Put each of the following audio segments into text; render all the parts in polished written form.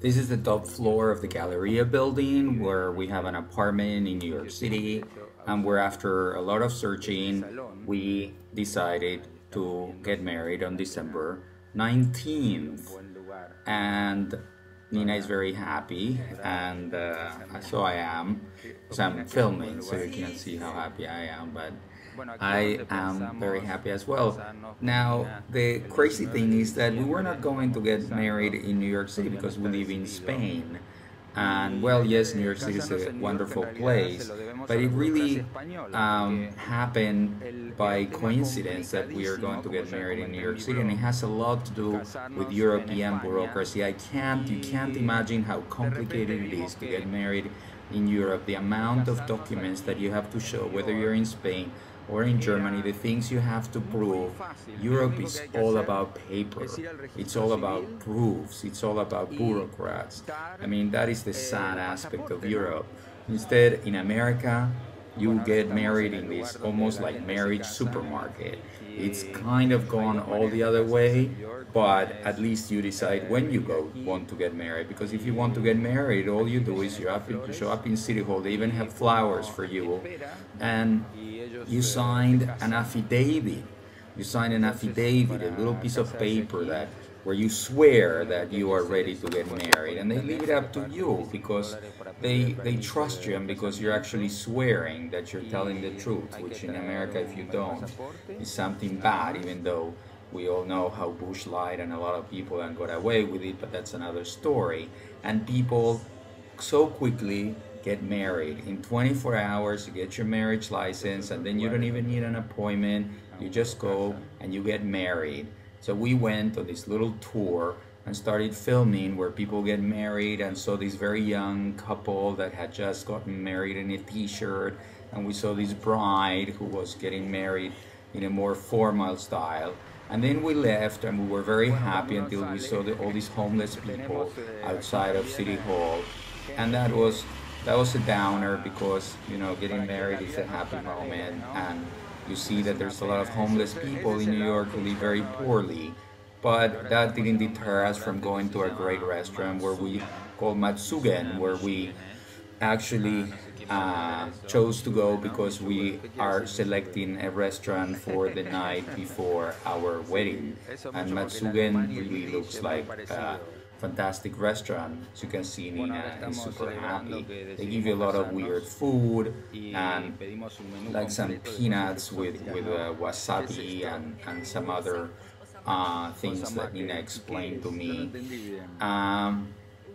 This is the top floor of the Galleria building where we have an apartment in New York City, and where after a lot of searching, we decided to get married on December 19th. And Nina is very happy, and so I am. So I'm filming, so you can see how happy I am, but I am very happy as well. Now, the crazy thing is that we were not going to get married in New York City because we live in Spain. And well, yes, New York City is a wonderful place, but it really happened by coincidence that we are going to get married in New York City, and it has a lot to do with European bureaucracy. You can't imagine how complicated it is to get married in Europe. The amount of documents that you have to show, whether you're in Spain or in Germany, the things you have to prove. Europe is all about paper. It's all about proofs. It's all about bureaucrats. I mean, that is the sad aspect of Europe. Instead, in America, you get married in this almost like marriage supermarket. It's kind of gone all the other way, but at least you decide when you want to get married. Because if you want to get married, all you do is you show up in City Hall. They even have flowers for you, and you signed an affidavit. You sign an affidavit, a little piece of paper where you swear that you are ready to get married, and they leave it up to you because they trust you, and because you're actually swearing that you're telling the truth, which in America, if you don't, is something bad, even though we all know how Bush lied and a lot of people got away with it, but that's another story. And people so quickly get married. In 24 hours, you get your marriage license, and then you don't even need an appointment. You just go and you get married. So we went on this little tour and started filming where people get married, and saw this very young couple that had just gotten married in a t-shirt, and we saw this bride who was getting married in a more formal style. And then we left, and we were very happy until we saw all these homeless people outside of City Hall. And that was a downer, because, you know, getting married is a happy moment, and you see that there's a lot of homeless people in New York who live very poorly. But that didn't deter us from going to a great restaurant where we called Matsugen, where we actually chose to go because we are selecting a restaurant for the night before our wedding. And Matsugen really looks like a fantastic restaurant. As you can see, Nina is super happy. They give you a lot of weird food, and like some peanuts with wasabi and some other things that Nina explained to me.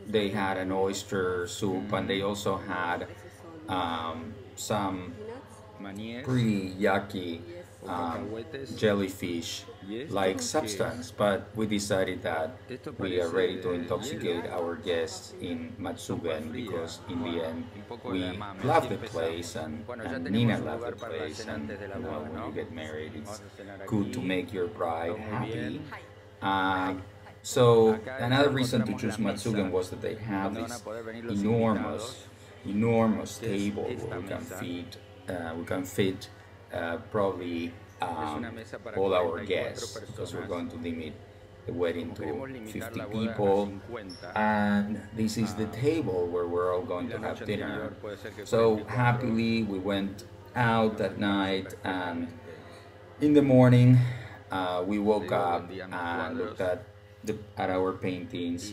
They had an oyster soup, and they also had some pretty yucky jellyfish like substance, but we decided that we are ready to intoxicate our guests in Matsugen, because in the end we love the place, and Nina loves the place, and when you get married, it's good to make your bride happy. So another reason to choose Matsugen was that they have this enormous table where we can fit probably all our guests, because we're going to limit the wedding to 50 people, and this is the table where we're all going to have dinner. So happily we went out at night, and in the morning we woke up and looked at our paintings,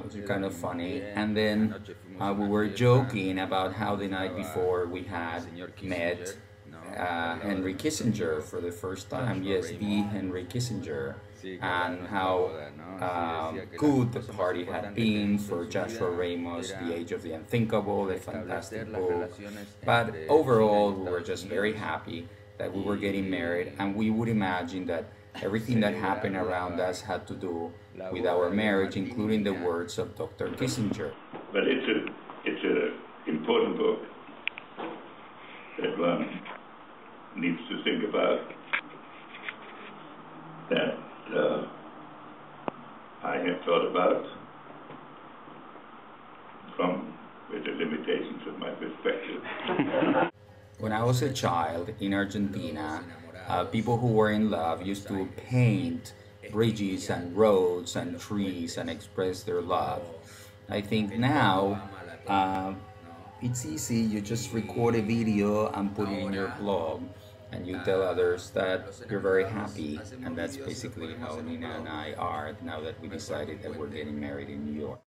which is kind of funny, and then we were joking about how the night before we had met Henry Kissinger for the first time. Yes, the Henry Kissinger, and how good the party had been for Joshua Ramos, The Age of the Unthinkable, a fantastic book. But overall, we were just very happy that we were getting married, and we would imagine that everything that happened around us had to do with our marriage, including the words of Dr. Kissinger. But it's an important book that one needs to think about, that I have thought about with the limitations of my perspective. When I was a child in Argentina, people who were in love used to paint bridges and roads and trees and express their love. I think now it's easy. You just record a video and put it in your blog, and you tell others that you're very happy. And that's basically how Nina and I are now that we decided that we're getting married in New York.